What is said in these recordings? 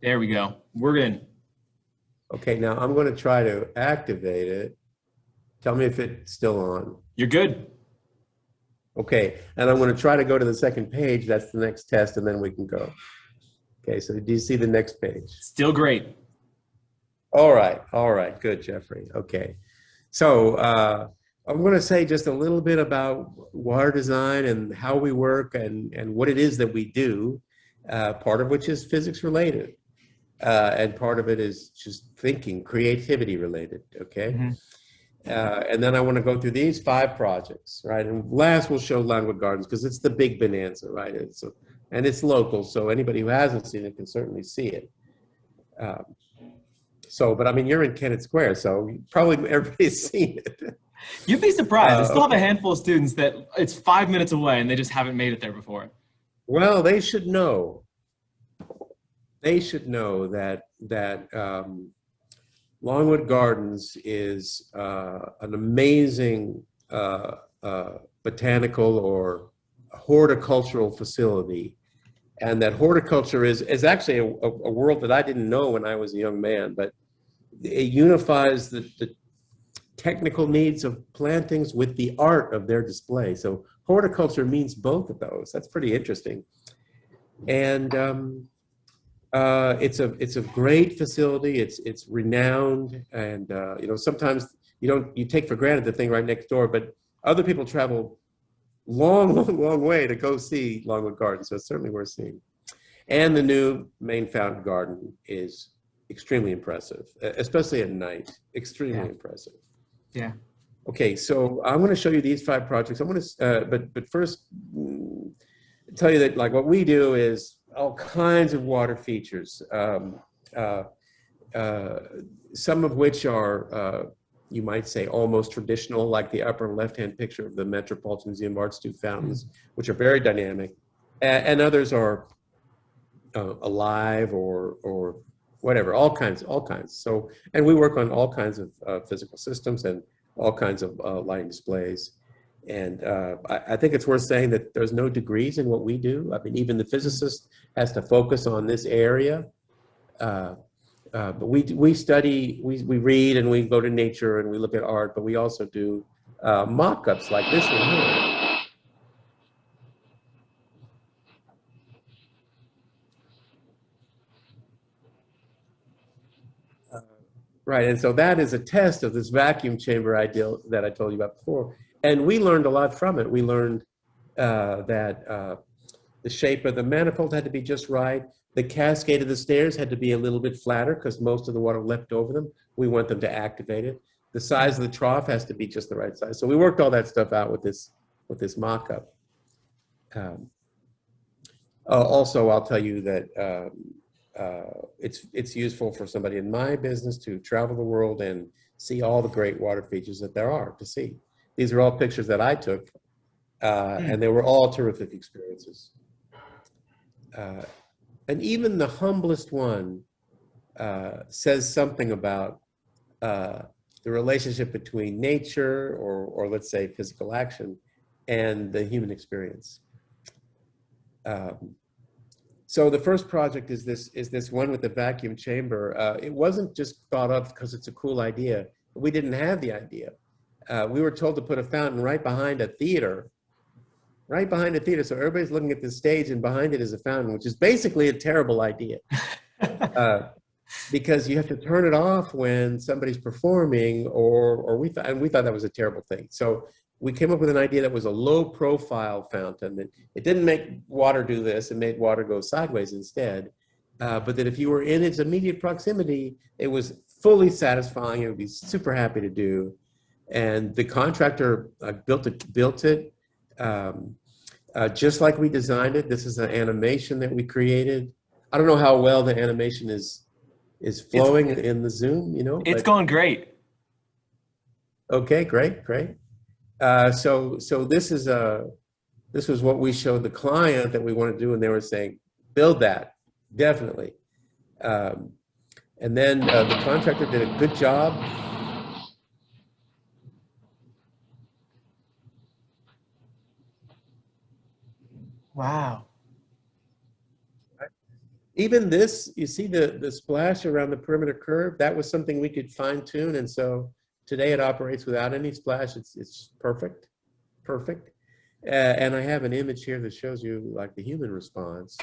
There we go. We're in. Okay, now I'm going to try to activate it. Tell me if it's still on. You're good. Okay, and I'm going to try to go to the second page. That's the next test, and then we can go. Okay, so do you see the next page? Still great. All right, good, Jeffrey. Okay, so I'm going to say just a little bit about water design and how we work and what it is that we do, part of which is physics related, and part of it is just thinking, creativity related, okay? Hmm. And then I want to go through these 5 projects, right? And last we'll show Longwood Gardens because it's the big bonanza, right? And it's local, so anybody who hasn't seen it can certainly see it. Um, but I mean, you're in Kennett Square, so probably everybody's seen it. You'd be surprised. I still have a Okay. handful of students that it's 5 minutes away and they just haven't made it there before. Well, they should know. They should know that Longwood Gardens is an amazing botanical or horticultural facility, and that horticulture is actually a world that I didn't know when I was a young man, but it unifies the technical needs of plantings with the art of their display. So horticulture means both of those. That's pretty interesting. And it's a great facility. It's renowned, and sometimes you take for granted the thing right next door, but other people travel long way to go see Longwood Gardens. So it's certainly worth seeing. And the new main fountain garden is extremely impressive, especially at night. Extremely Yeah. impressive. Yeah. Okay, so I'm going to show you these 5 projects. I'm going to, but first, tell you that like what we do is all kinds of water features, uh, uh, some of which are, you might say, almost traditional, like the upper left-hand picture of the Metropolitan Museum of Art's 2 fountains, which are very dynamic, and others are alive or whatever, all kinds. So, and we work on all kinds of physical systems and all kinds of lighting displays. And I think it's worth saying that there's no degrees in what we do. I mean, even the physicist has to focus on this area. But we study, we read, and we go to nature, and we look at art, but we also do mock-ups like this one here. Right, and so that is a test of this vacuum chamber ideal that I told you about before. And we learned a lot from it. We learned that the shape of the manifold had to be just right. The cascade of the stairs had to be a little bit flatter because most of the water leapt over them. We want them to activate it. The size of the trough has to be just the right size. So we worked all that stuff out with this mock-up. Um, Also, I'll tell you that it's useful for somebody in my business to travel the world and see all the great water features that there are to see. These are all pictures that I took, and they were all terrific experiences. Uh, and even the humblest one says something about the relationship between nature or let's say physical action and the human experience. Um, so the first project is this one with the vacuum chamber. It wasn't just thought up because it's a cool idea. We didn't have the idea. We were told to put a fountain right behind a theater, right behind a theater. So everybody's looking at the stage, and behind it is a fountain, which is basically a terrible idea. Because you have to turn it off when somebody's performing, or we thought that was a terrible thing. So we came up with an idea that was a low profile fountain. It didn't make water do this, it made water go sideways instead. But that if you were in its immediate proximity, it was fully satisfying. It would be super happy to do. And the contractor built it just like we designed it. This is an animation that we created. I don't know how well the animation is It's flowing in the Zoom, it's but going great. okay, great. So this was what we showed the client that we want to do, and they were saying, build that, definitely. Um, and then the contractor did a good job. Wow. Even this, you see the splash around the perimeter curve, that was something we could fine tune. And so today it operates without any splash. It's perfect, perfect. And I have an image here that shows you like the human response.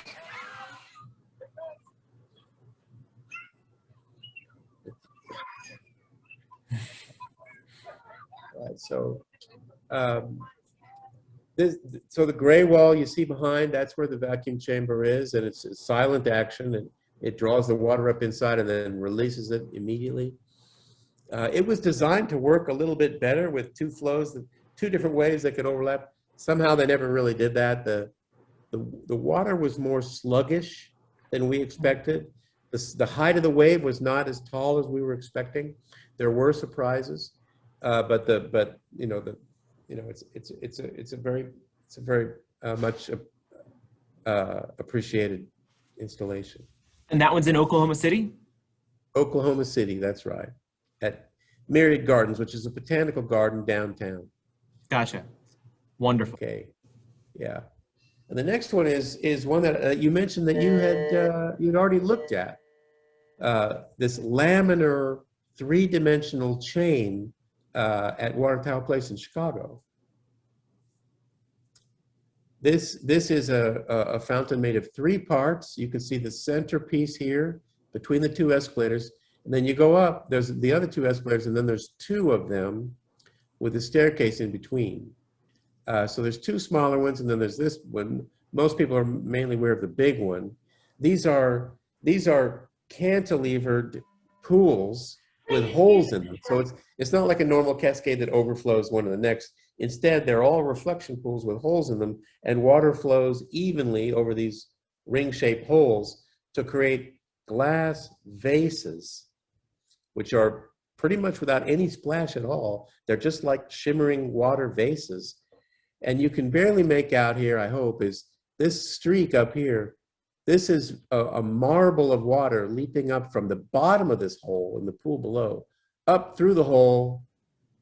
Right, so so the gray wall you see behind, that's where the vacuum chamber is, and it's a silent action, and it draws the water up inside and then releases it immediately. It was designed to work a little bit better with two flows, two different waves that could overlap. Somehow they never really did that. The water was more sluggish than we expected. The height of the wave was not as tall as we were expecting. There were surprises, but it's a very much appreciated installation. And that one's in Oklahoma City? Oklahoma City, that's right. At Myriad Gardens, which is a botanical garden downtown. Gotcha. Wonderful. Okay, yeah. And the next one is one that you mentioned that you'd already looked at. This laminar three-dimensional chain at Watertown Place in Chicago. This is a fountain made of 3 parts. You can see the centerpiece here between the 2 escalators. And then you go up, there's the other 2 escalators, and then there's 2 of them with a staircase in between. So there's 2 smaller ones, and then there's this one. Most people are mainly aware of the big one. These are cantilevered pools with holes in them. So it's not like a normal cascade that overflows one to the next. Instead, they're all reflection pools with holes in them, and water flows evenly over these ring-shaped holes to create glass vases, which are pretty much without any splash at all. They're just like shimmering water vases. And you can barely make out here, I hope, is this streak up here. This is a marble of water leaping up from the bottom of this hole in the pool below, up through the hole.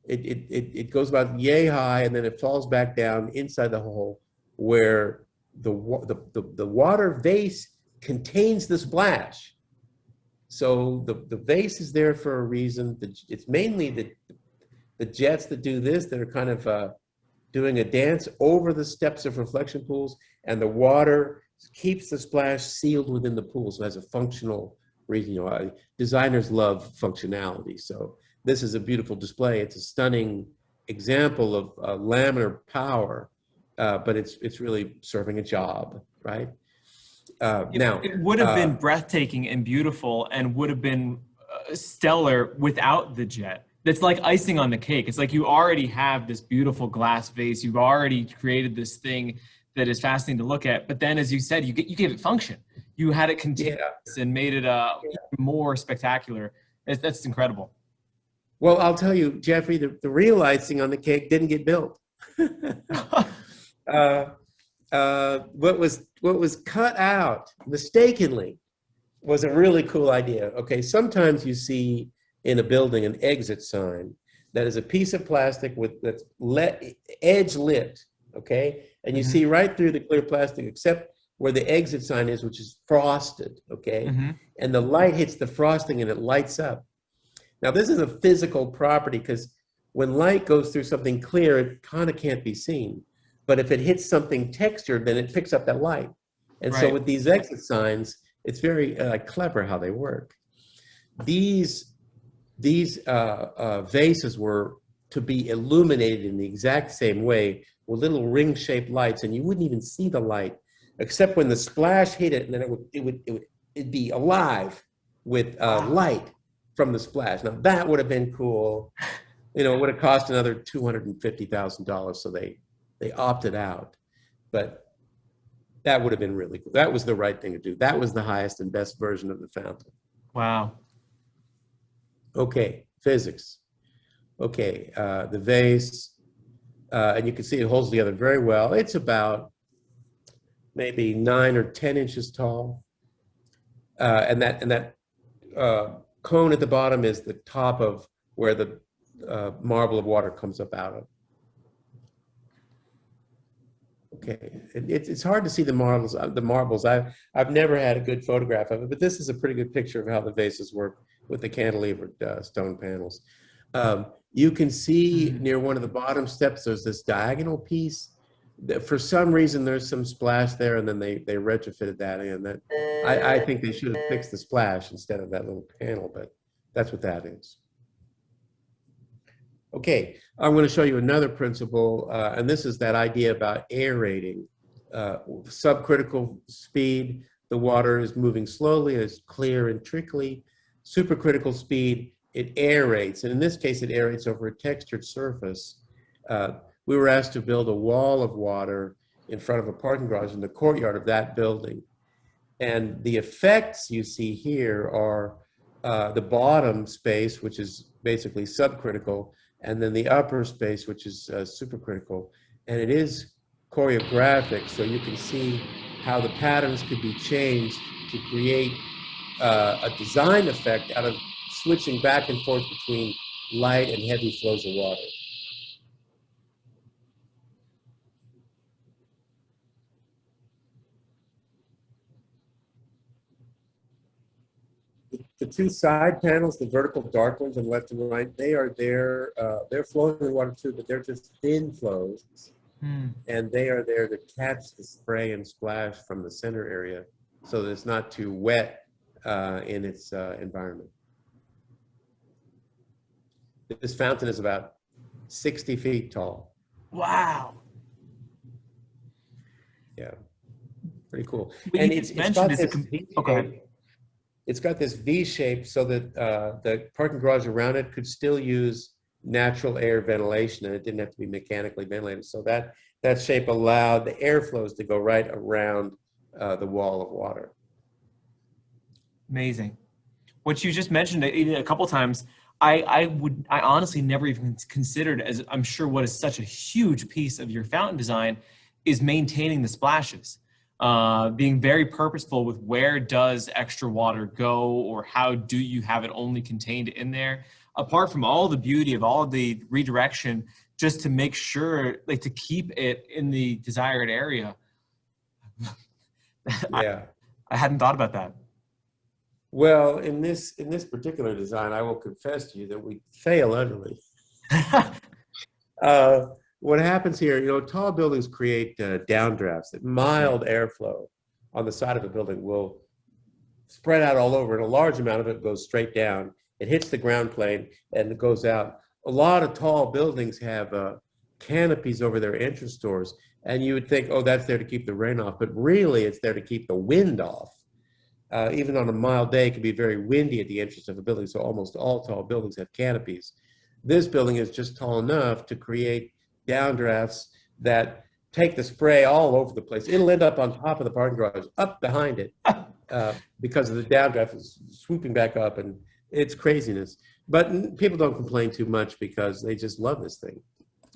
It goes about yay high, and then it falls back down inside the hole where the water vase contains the splash. So the vase is there for a reason. It's mainly the jets that do this that are kind of doing a dance over the steps of reflection pools, and the water keeps the splash sealed within the pool, so it has a functional reason. You know, designers love functionality, so this is a beautiful display. It's a stunning example of laminar power, but it's really serving a job, right? Now, it would have been breathtaking and beautiful, and would have been stellar without the jet. That's like icing on the cake. It's like you already have this beautiful glass vase. You've already created this thing that is fascinating to look at. But then, as you said, you gave it function. You had it continuous and made it even more spectacular. That's incredible. Well, I'll tell you, Jeffrey, the real icing on the cake didn't get built. What was cut out mistakenly was a really cool idea. Okay, sometimes you see in a building an exit sign that is a piece of plastic that's edge lit, okay? And you see right through the clear plastic except where the exit sign is, which is frosted, okay? And the light hits the frosting and it lights up. Now this is a physical property because when light goes through something clear, it kind of can't be seen. But if it hits something textured, then it picks up that light. And so with these exit signs, it's very clever how they work. These vases were to be illuminated in the exact same way with little ring-shaped lights, and you wouldn't even see the light except when the splash hit it, and then it'd be alive with light from the splash. Now that would have been cool. You know, it would have cost another $250,000, so they opted out. But that would have been really cool. That was the right thing to do. That was the highest and best version of the fountain. Wow. Okay, physics. Okay, the vase, and you can see it holds together very well. It's about maybe 9 or 10 inches tall, and that cone at the bottom is the top of where the marble of water comes up out of. Okay, it's hard to see the marbles. I've never had a good photograph of it, but this is a pretty good picture of how the vases work with the cantilevered stone panels. You can see Mm. near one of the bottom steps, there's this diagonal piece. For some reason, there's some splash there, and then they retrofitted that in. That I think they should have fixed the splash instead of that little panel, but that's what that is. Okay, I'm going to show you another principle, and this is that idea about aerating. Subcritical speed, the water is moving slowly, it's clear and trickly. Supercritical speed, it aerates, and in this case, it aerates over a textured surface. We were asked to build a wall of water in front of a parking garage in the courtyard of that building. And the effects you see here are the bottom space, which is basically subcritical, and then the upper space, which is supercritical. And it is choreographic, so you can see how the patterns could be changed to create a design effect out of switching back and forth between light and heavy flows of water. The two side panels, the vertical dark ones on left and right, they are there. They're flowing in water too, but they're just thin flows. Mm. And they are there to catch the spray and splash from the center area so that it's not too wet in its environment. This fountain is about 60 feet tall. Wow. Yeah, pretty cool. What And you it's just got mentioned is this a V okay. shape. It's got this V shape so that the parking garage around it could still use natural air ventilation, and it didn't have to be mechanically ventilated. So that shape allowed the airflows to go right around the wall of water. Amazing. What you just mentioned a couple times, I honestly never even considered, as I'm sure what is such a huge piece of your fountain design is maintaining the splashes. Being very purposeful with where does extra water go, or how do you have it only contained in there, apart from all the beauty of all of the redirection, just to make sure, like, to keep it in the desired area. Yeah. I hadn't thought about that. Well, in this particular design, I will confess to you that we fail utterly. What happens here, you know, tall buildings create downdrafts. That mild airflow on the side of a building will spread out all over, and a large amount of it goes straight down. It hits the ground plane and it goes out. A lot of tall buildings have canopies over their entrance doors, and you would think, oh, that's there to keep the rain off, but really it's there to keep the wind off. Even on a mild day, it can be very windy at the entrance of a building, so almost all tall buildings have canopies. This building is just tall enough to create downdrafts that take the spray all over the place. It'll end up on top of the parking garage, up behind it, because of the downdraft is swooping back up, and it's craziness. But people don't complain too much because they just love this thing.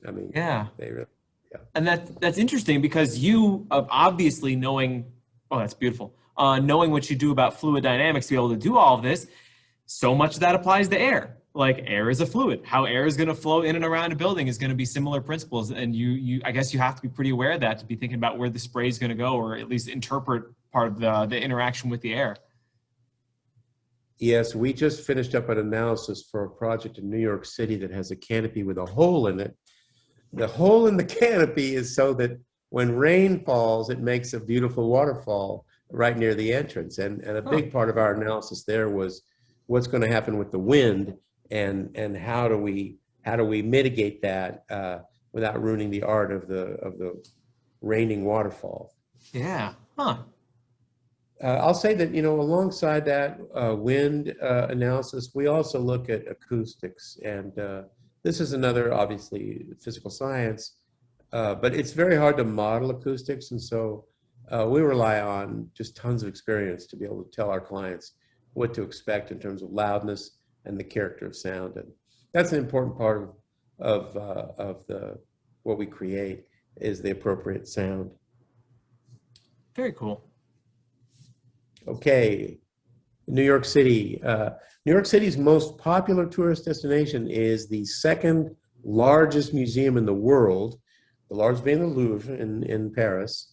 I mean, Yeah. they really, yeah. And that's interesting, because you obviously knowing, oh, that's beautiful. Knowing what you do about fluid dynamics to be able to do all of this, so much of that applies to air. Like, air is a fluid. How air is going to flow in and around a building is going to be similar principles. And I guess you have to be pretty aware of that to be thinking about where the spray is going to go, or at least interpret part of the interaction with the air. Yes, we just finished up an analysis for a project in New York City that has a canopy with a hole in it. The hole in the canopy is so that when rain falls, it makes a beautiful waterfall right near the entrance. And a big part of our analysis there was what's going to happen with the wind, and how do we mitigate that without ruining the art of the raining waterfall. Yeah. Huh. I'll say that, you know, alongside that wind analysis, we also look at acoustics, and this is another, obviously, physical science, but it's very hard to model acoustics, and so we rely on just tons of experience to be able to tell our clients what to expect in terms of loudness and the character of sound, and that's an important part of what we create, is the appropriate sound. Very cool. Okay, New York City. New York City's most popular tourist destination is the second largest museum in the world, the largest being the Louvre in Paris.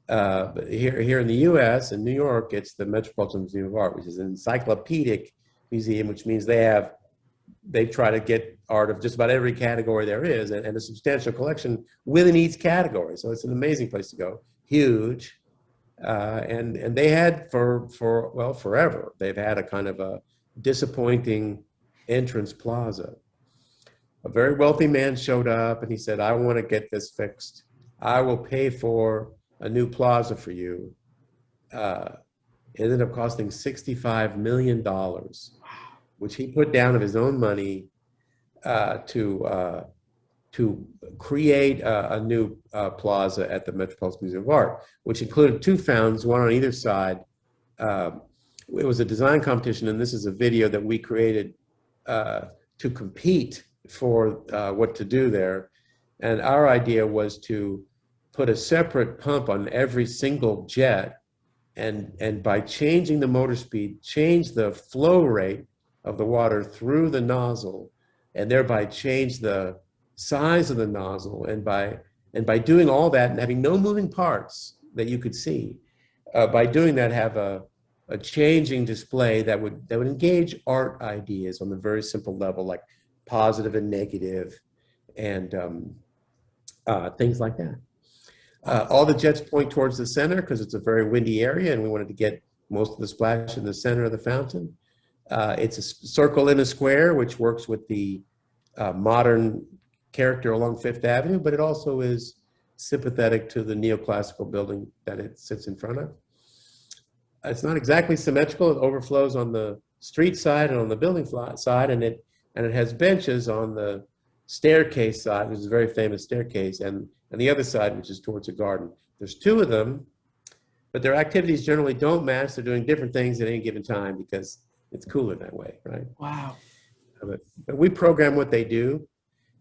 But here in the U.S. in New York, it's the Metropolitan Museum of Art, which is an encyclopedic museum, which means they try to get art of just about every category there is, and a substantial collection within each category. So it's an amazing place to go. Huge, and they had forever. They've had a kind of a disappointing entrance plaza. A very wealthy man showed up and he said, "I want to get this fixed. I will pay for a new plaza for you." It ended up costing $65 million, which he put down of his own money to create a new plaza at the Metropolitan Museum of Art, which included two fountains, one on either side. It was a design competition, and this is a video that we created to compete for what to do there. And our idea was to put a separate pump on every single jet, and by changing the motor speed, change the flow rate of the water through the nozzle, and thereby change the size of the nozzle. And by doing all that and having no moving parts that you could see, by doing that, have a changing display that would engage art ideas on the very simple level, like positive and negative, and things like that. All the jets point towards the center because it's a very windy area, and we wanted to get most of the splash in the center of the fountain. It's a circle in a square, which works with the modern character along Fifth Avenue, but it also is sympathetic to the neoclassical building that it sits in front of. It's not exactly symmetrical. It overflows on the street side and on the building side, and it has benches on the staircase side, which is a very famous staircase, and the other side, which is towards a garden. There's two of them, but their activities generally don't match. They're doing different things at any given time because it's cooler that way, right? Wow. But we program what they do.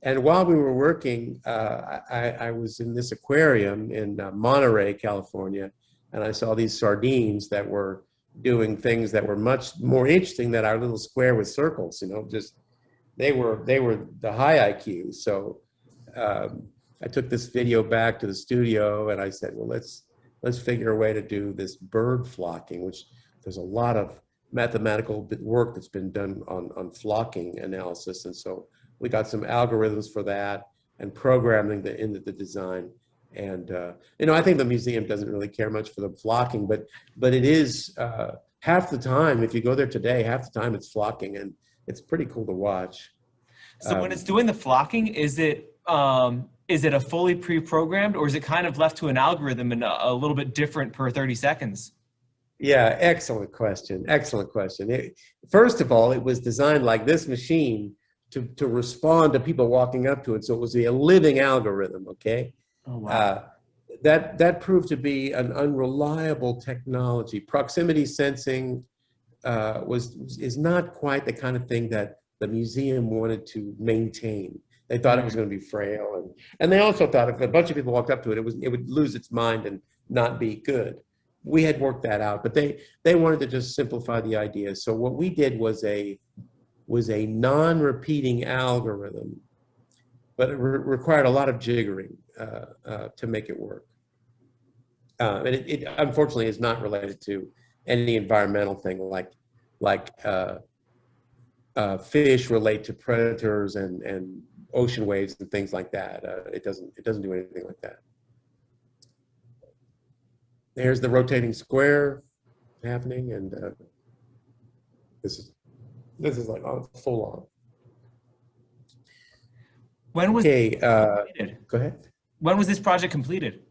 And while we were working, I was in this aquarium in Monterey, California, and I saw these sardines that were doing things that were much more interesting than our little square with circles. Just they were the high IQ. So I took this video back to the studio, and I said, well, let's figure a way to do this bird flocking, which there's a lot of mathematical work that's been done on flocking analysis. And so we got some algorithms for that and programming into the design. And I think the museum doesn't really care much for the flocking, but it is half the time, if you go there today, half the time it's flocking, and it's pretty cool to watch. So when it's doing the flocking, is it a fully pre-programmed, or is it kind of left to an algorithm and a little bit different per 30 seconds? Yeah, excellent question. Excellent question. First of all, it was designed like this machine to respond to people walking up to it. So it was a living algorithm, okay? Oh, wow. That proved to be an unreliable technology. Proximity sensing is not quite the kind of thing that the museum wanted to maintain. They thought it was going to be frail, and they also thought if a bunch of people walked up to it, it would lose its mind and not be good. We had worked that out, but they wanted to just simplify the idea. So what we did was a non-repeating algorithm, but it required a lot of jiggering to make it work. And it unfortunately is not related to any environmental thing like fish relate to predators and ocean waves and things like that. It doesn't do anything like that. There's the rotating square happening, and this is like full on. When was it completed? Go ahead. When was this project completed?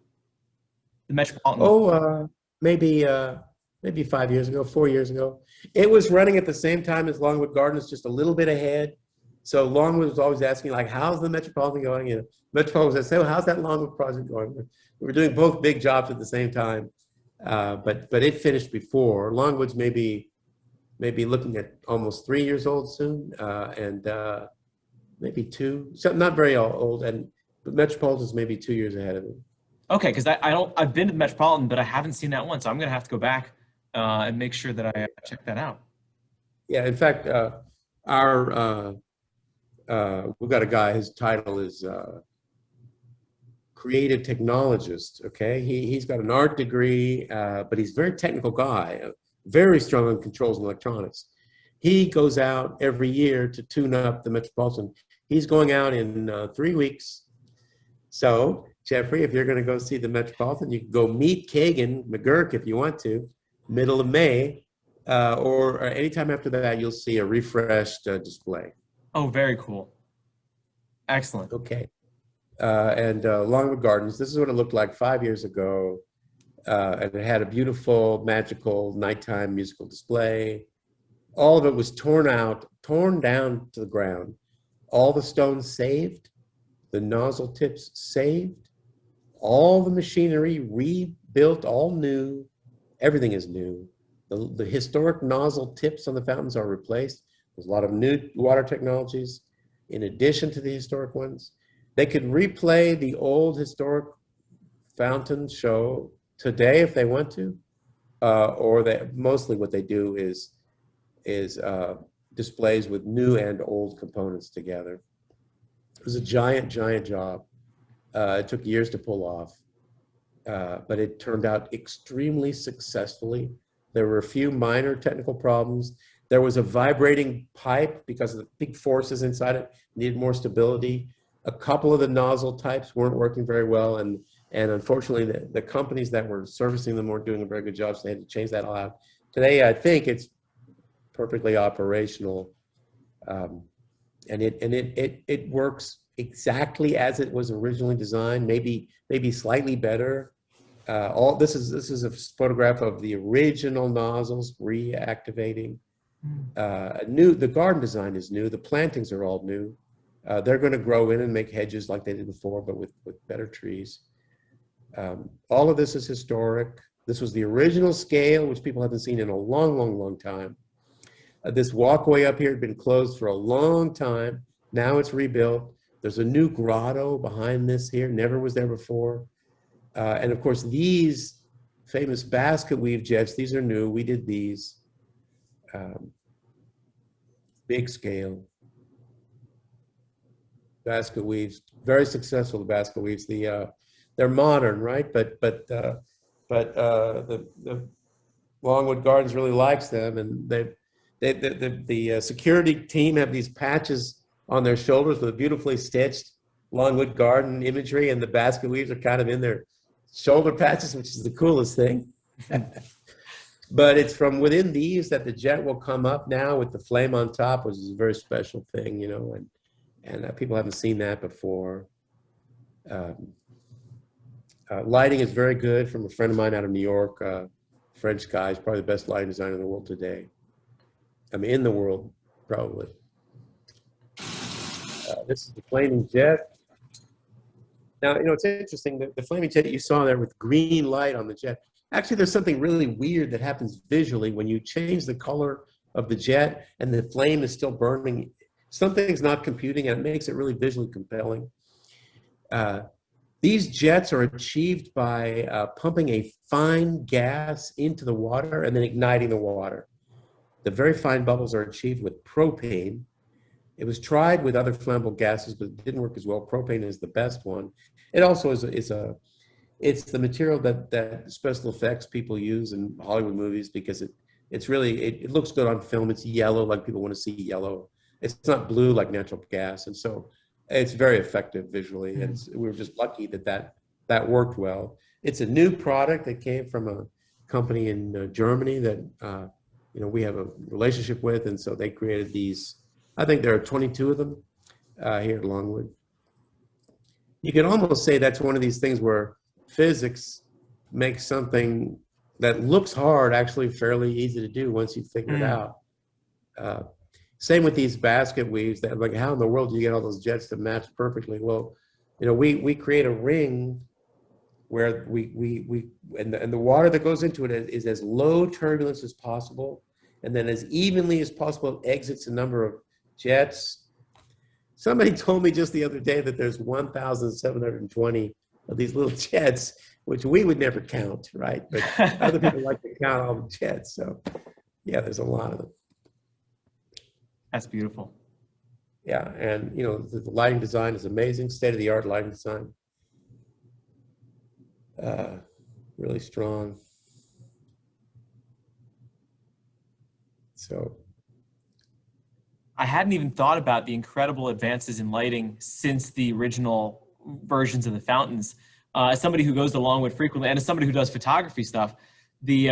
The Metropolitan. Oh, maybe 5 years ago, 4 years ago. It was running at the same time as Longwood Gardens, just a little bit ahead. So Longwood was always asking, like, how's the Metropolitan going? Metropolitan was saying, how's that Longwood project going? We were doing both big jobs at the same time, but it finished before. Longwood's maybe looking at almost 3 years old soon, and maybe 2, so not very old, but Metropolitan's maybe 2 years ahead of it. Okay, because I've been to the Metropolitan, but I haven't seen that one, so I'm gonna have to go back and make sure that I check that out. Yeah, in fact, we've got a guy, his title is creative technologist. Okay, he's got an art degree, but he's a very technical guy, very strong on controls and electronics. He goes out every year to tune up the Metropolitan. He's going out in 3 weeks. So, Jeffrey, if you're going to go see the Metropolitan, you can go meet Kagan McGurk if you want to, middle of May, or anytime after that, you'll see a refreshed display. Oh, very cool. Excellent. Okay. And Longwood Gardens, this is what it looked like 5 years ago. And it had a beautiful, magical nighttime musical display. All of it was torn down to the ground. All the stones saved, the nozzle tips saved, all the machinery rebuilt, all new. Everything is new. The historic nozzle tips on the fountains are replaced. There's a lot of new water technologies in addition to the historic ones. They could replay the old historic fountain show today if they want to, or mostly what they do is displays with new and old components together. It was a giant job. It took years to pull off, but it turned out extremely successfully. There were a few minor technical problems. There was a vibrating pipe because of the big forces inside it, needed more stability. A couple of the nozzle types weren't working very well, and unfortunately the companies that were servicing them weren't doing a very good job, so they had to change that all out. Today, I think it's perfectly operational, and it works exactly as it was originally designed, maybe slightly better. This is a photograph of the original nozzles reactivating. The garden design is new. The plantings are all new. They're going to grow in and make hedges like they did before, but with better trees. All of this is historic. This was the original scale, which people haven't seen in a long time. This walkway up here had been closed for a long time. Now it's rebuilt. There's a new grotto behind this here, never was there before. And of course, these famous basket weave jets, these are new. We did these. Big scale. Basket weaves, very successful basket weaves. They're modern, right? But the Longwood Gardens really likes them, and the security team have these patches on their shoulders with beautifully stitched Longwood Garden imagery, and the basket weaves are kind of in their shoulder patches, which is the coolest thing. But it's from within these that the jet will come up now with the flame on top, which is a very special thing, you know, and people haven't seen that before. Lighting is very good from a friend of mine out of New York, French guy. He's probably the best lighting designer in the world today. I mean, in the world, probably. This is the flaming jet. Now, you know, it's interesting that the flaming jet that you saw there with green light on the jet, actually, there's something really weird that happens visually when you change the color of the jet and the flame is still burning. Something's not computing, and it makes it really visually compelling. These jets are achieved by pumping a fine gas into the water and then igniting the water. The very fine bubbles are achieved with propane. It was tried with other flammable gases, but it didn't work as well. Propane is the best one. It also it's the material that special effects people use in Hollywood movies because it looks good on film. It's yellow, like people want to see yellow. It's not blue like natural gas, and so it's very effective visually. And we were just lucky that worked well. It's a new product that came from a company in Germany that you know, we have a relationship with, and so they created these. I think there are 22 of them here at Longwood. You can almost say that's one of these things where physics makes something that looks hard actually fairly easy to do once you figure it out. Same with these basket weaves. That, like, how in the world do you get all those jets to match perfectly? Well, you know, we create a ring where and the water that goes into it is as low turbulence as possible, and then as evenly as possible it exits a number of jets. Somebody told me just the other day that there's 1,720 of these little jets, which we would never count, right? But other people like to count all the jets. So yeah, there's a lot of them. That's beautiful. Yeah, and you know, the lighting design is amazing, state-of-the-art lighting design. really strong. So I hadn't even thought about the incredible advances in lighting since the original versions of the fountains. As somebody who goes to Longwood frequently, and as somebody who does photography stuff, the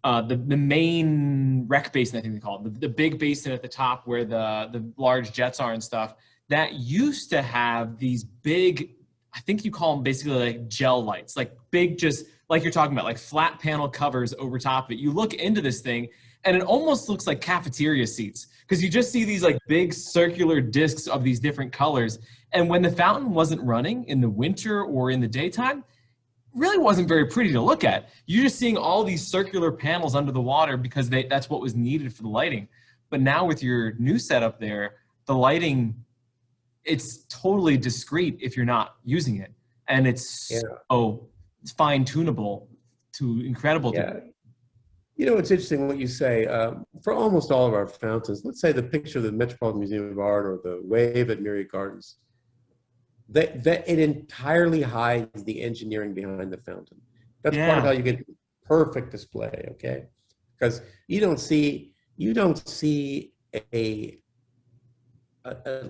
the main rec basin, I think they call it, the big basin at the top where the large jets are and stuff, that used to have these big, I think you call them basically like gel lights, like big, just like you're talking about, like flat panel covers over top of it. You look into this thing and it almost looks like cafeteria seats because you just see these like big circular discs of these different colors. And when the fountain wasn't running in the winter or in the daytime, really wasn't very pretty to look at. You're just seeing all these circular panels under the water because that's what was needed for the lighting. But now with your new setup there, the lighting, it's totally discreet if you're not using it. And it's so fine tunable to incredible. Yeah. You know, it's interesting what you say. For almost all of our fountains, let's say the picture of the Metropolitan Museum of Art or the wave at Myriad Gardens, that it entirely hides the engineering behind the fountain. That's part of how you get perfect display, okay? Because you don't see an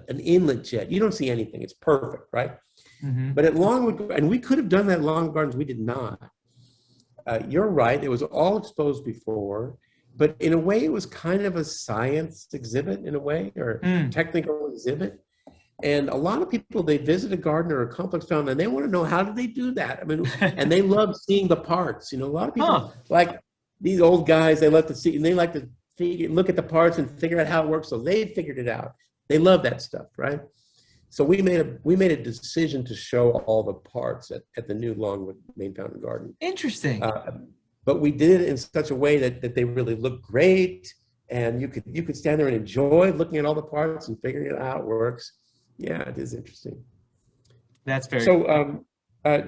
inlet jet. You don't see anything. It's perfect, right? Mm-hmm. But at Longwood, and we could have done that at Longwood Gardens, we did not. You're right, it was all exposed before, but in a way it was kind of a science exhibit in a way, or technical exhibit. And a lot of people, they visit a garden or a complex fountain and they want to know, how do they do that? I mean, and they love seeing the parts. You know, a lot of people, like these old guys, they love to see, and they like to look at the parts and figure out how it works. So they figured it out. They love that stuff, right? So we made a decision to show all the parts at the new Longwood Main Fountain Garden. Interesting. But we did it in such a way that they really look great, and you could stand there and enjoy looking at all the parts and figuring out how it works. Yeah, it is interesting. That's very so.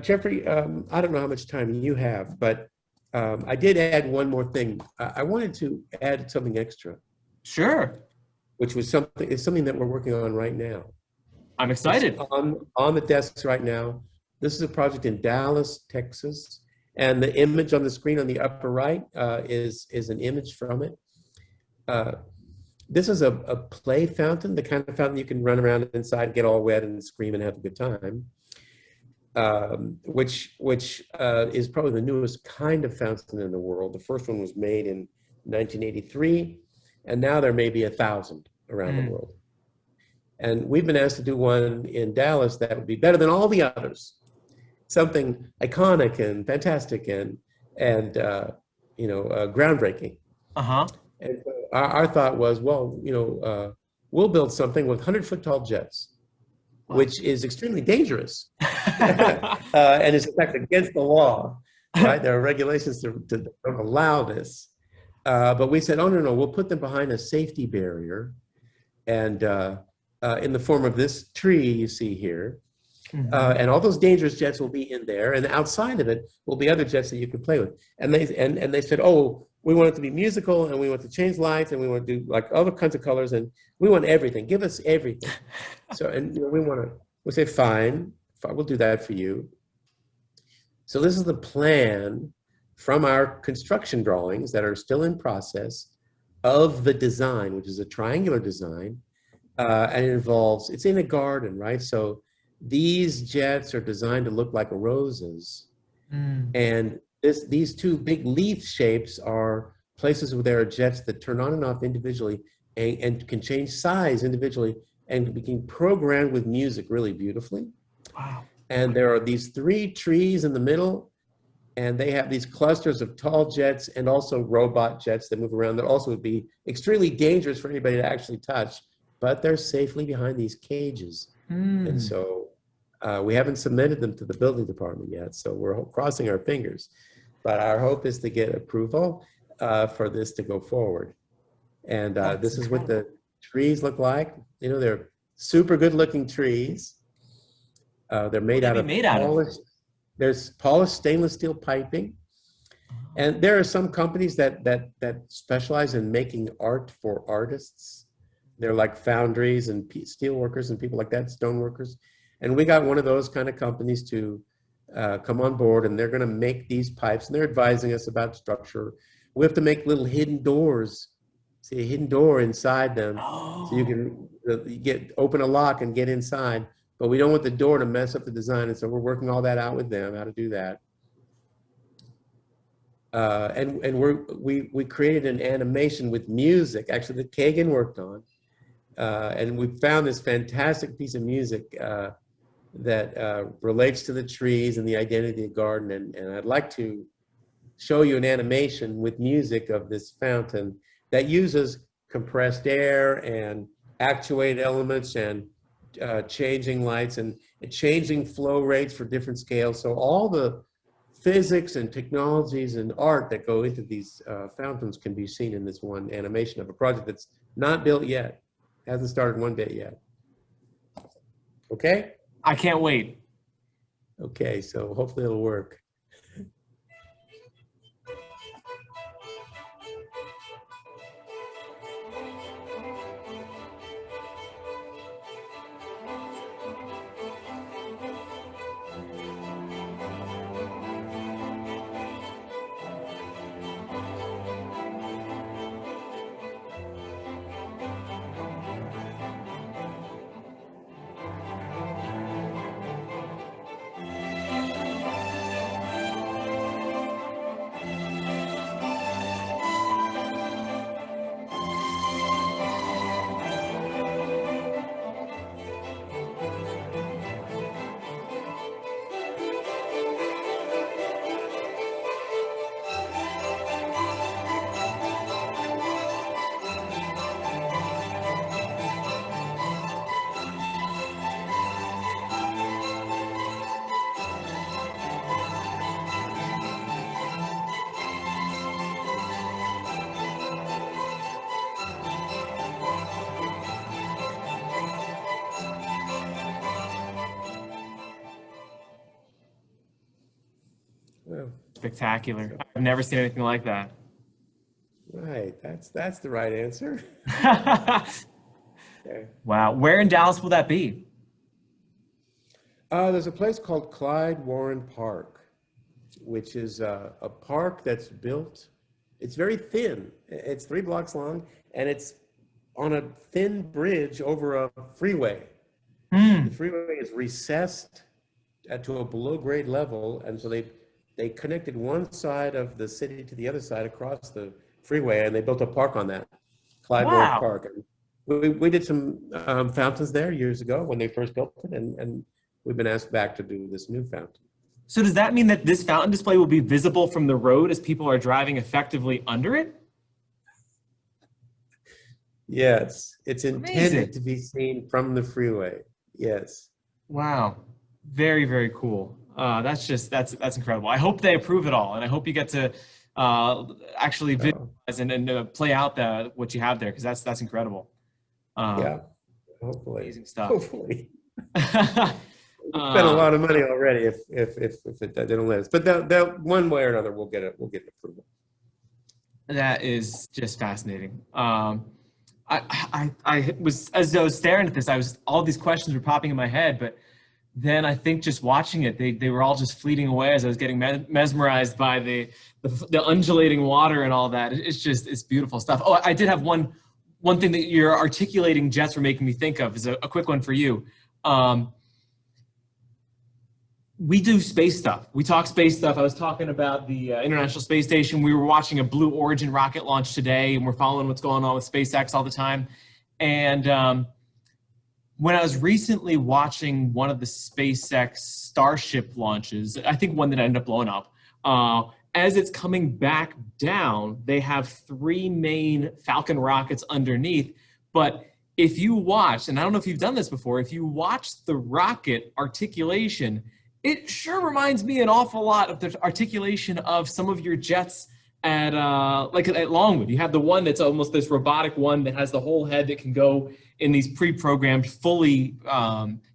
Jeffrey, I don't know how much time you have, but I did add one more thing. I wanted to add something extra. Sure. Which was something that we're working on right now. I'm excited. It's on the desks right now. This is a project in Dallas, Texas, and the image on the screen on the upper right is an image from it. This is a play fountain, the kind of fountain you can run around inside, get all wet, and scream and have a good time. Which is probably the newest kind of fountain in the world. The first one was made in 1983, and now there may be 1,000 around the world. And we've been asked to do one in Dallas that would be better than all the others. Something iconic and fantastic and groundbreaking. And our thought was, well, we'll build something with 100-foot tall jets, which is extremely dangerous, and is in fact against the law. Right? There are regulations to don't allow this. But we said, oh no, we'll put them behind a safety barrier, and in the form of this tree you see here. And all those dangerous jets will be in there, and outside of it will be other jets that you can play with. And they said, oh, we want it to be musical, and we want to change lights, and we want to do like other kinds of colors, and we want everything. Give us everything. So, and we say, fine, we'll do that for you. So this is the plan from our construction drawings that are still in process of the design, which is a triangular design. And it's in a garden, right? So these jets are designed to look like roses. And these two big leaf shapes are places where there are jets that turn on and off individually and can change size individually and become programmed with music really beautifully. Wow. And there are these 3 trees in the middle, and they have these clusters of tall jets and also robot jets that move around that also would be extremely dangerous for anybody to actually touch, but they're safely behind these cages. And so we haven't submitted them to the building department yet, so we're crossing our fingers. But our hope is to get approval for this to go forward. And this is what the trees look like. They're super good looking trees. They're made out of there's polished stainless steel piping. And there are some companies that specialize in making art for artists. They're like foundries and steel workers and people like that, stone workers. And we got one of those kind of companies to come on board, and they're going to make these pipes, and they're advising us about structure. We have to make little hidden doors. See, a hidden door inside them, so you Oh, can open a lock and get inside. But we don't want the door to mess up the design, and so we're working all that out with them, how to do that. And we created an animation with music, actually, that Kagan worked on. And we found this fantastic piece of music that relates to the trees and the identity of the garden. And I'd like to show you an animation with music of this fountain that uses compressed air and actuated elements and changing lights and changing flow rates for different scales. So all the physics and technologies and art that go into these fountains can be seen in this one animation of a project that's not built yet. Hasn't started one bit yet. Okay? I can't wait. Okay, so hopefully it'll work. Well, Spectacular. I've never seen anything like that. right, that's the right answer. Okay. Wow. Where in Dallas will that be? There's a place called Clyde Warren Park, which is a park that's built. It's very thin. It's 3 blocks long, and it's on a thin bridge over a freeway. The freeway is recessed to a below grade level, and so they connected one side of the city to the other side across the freeway, and they built a park on that, Clyde Warren Wow. Park. And we did some fountains there years ago when they first built it, and we've been asked back to do this new fountain. So does that mean that this fountain display will be visible from the road as people are driving effectively under it? Yes, it's intended Amazing. to be seen from the freeway. Yes. Wow. Very, very cool. That's incredible. I hope they approve it all, and I hope you get to actually visualize and play out what you have there, because that's incredible. Yeah. Hopefully. Amazing stuff. Hopefully. Spent a lot of money already if they don't let us. But they'll one way or another we'll get approval. That is just fascinating. I was, as I was staring at this, all these questions were popping in my head, but then I think just watching it, they were all just fleeting away as I was getting mesmerized by the undulating water and all that. It's beautiful stuff. Oh, I did have one thing that your articulating jets were making me think of is a quick one for you. We do space stuff. We talk space stuff. I was talking about the International Space Station. We were watching a Blue Origin rocket launch today, and we're following what's going on with SpaceX all the time. And when I was recently watching one of the SpaceX Starship launches, I think one that ended up blowing up, as it's coming back down, they have 3 main Falcon rockets underneath. But if you watch, and I don't know if you've done this before, if you watch the rocket articulation, it sure reminds me an awful lot of the articulation of some of your jets at Longwood. You have the one that's almost this robotic one that has the whole head that can go in these pre-programmed, fully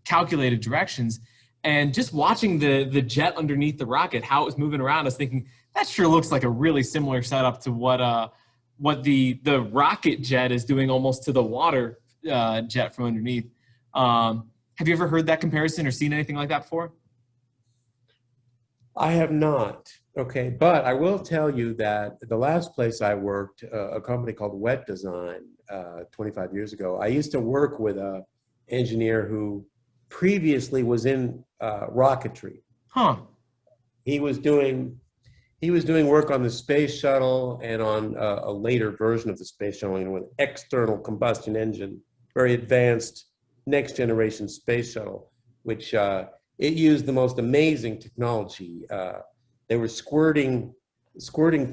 calculated directions. And just watching the jet underneath the rocket, how it was moving around, I was thinking, that sure looks like a really similar setup to what the rocket jet is doing almost to the water jet from underneath. Have you ever heard that comparison or seen anything like that before? I have not. Okay, but I will tell you that the last place I worked, a company called Wet Design, 25 years ago, I used to work with a engineer who previously was in rocketry. Huh. He was doing he was doing work on the space shuttle and on a later version of the space shuttle, with external combustion engine, very advanced next generation space shuttle, which it used the most amazing technology. They were squirting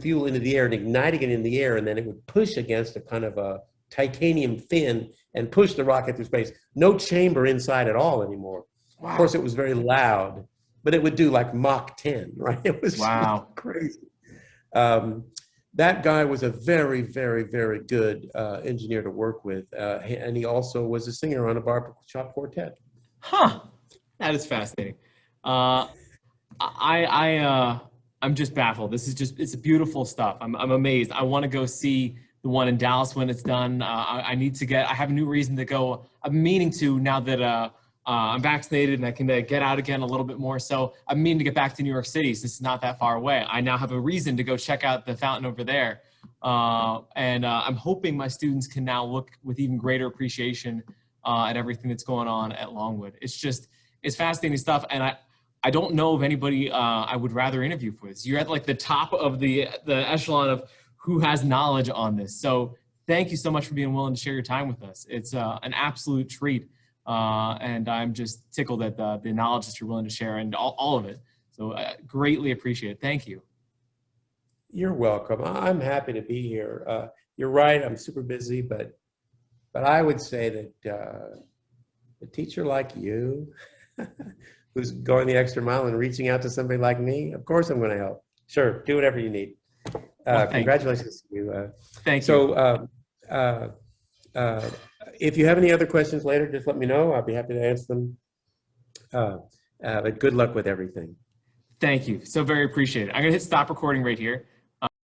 fuel into the air and igniting it in the air, and then it would push against a kind of a titanium fin and push the rocket through space. No chamber inside at all anymore. Of Wow. course, it was very loud, but it would do like Mach 10, right? It was Wow. crazy. Um, that guy was a very, very, very good engineer to work with, and he also was a singer on a barbershop quartet. Huh. That is fascinating. Uh, I'm just baffled. This is just, it's beautiful stuff. I'm amazed. I want to go see the one in Dallas when it's done. I need to I have a new reason to go. I'm meaning to, now that I'm vaccinated and I can get out again a little bit more. So I'm meaning to get back to New York City since it's not that far away. I now have a reason to go check out the fountain over there. And I'm hoping my students can now look with even greater appreciation at everything that's going on at Longwood. It's fascinating stuff. And I don't know of anybody I would rather interview for this. You're at like the top of the echelon of who has knowledge on this. So thank you so much for being willing to share your time with us. It's an absolute treat. And I'm just tickled at the knowledge that you're willing to share and all of it. So I greatly appreciate it. Thank you. You're welcome. I'm happy to be here. You're right. I'm super busy, but I would say that a teacher like you, who's going the extra mile and reaching out to somebody like me, of course I'm going to help. Sure, do whatever you need. Well, Congratulations to you. Thank you. So if you have any other questions later, just let me know. I'll be happy to answer them. But good luck with everything. Thank you. So very appreciated. I'm going to hit stop recording right here.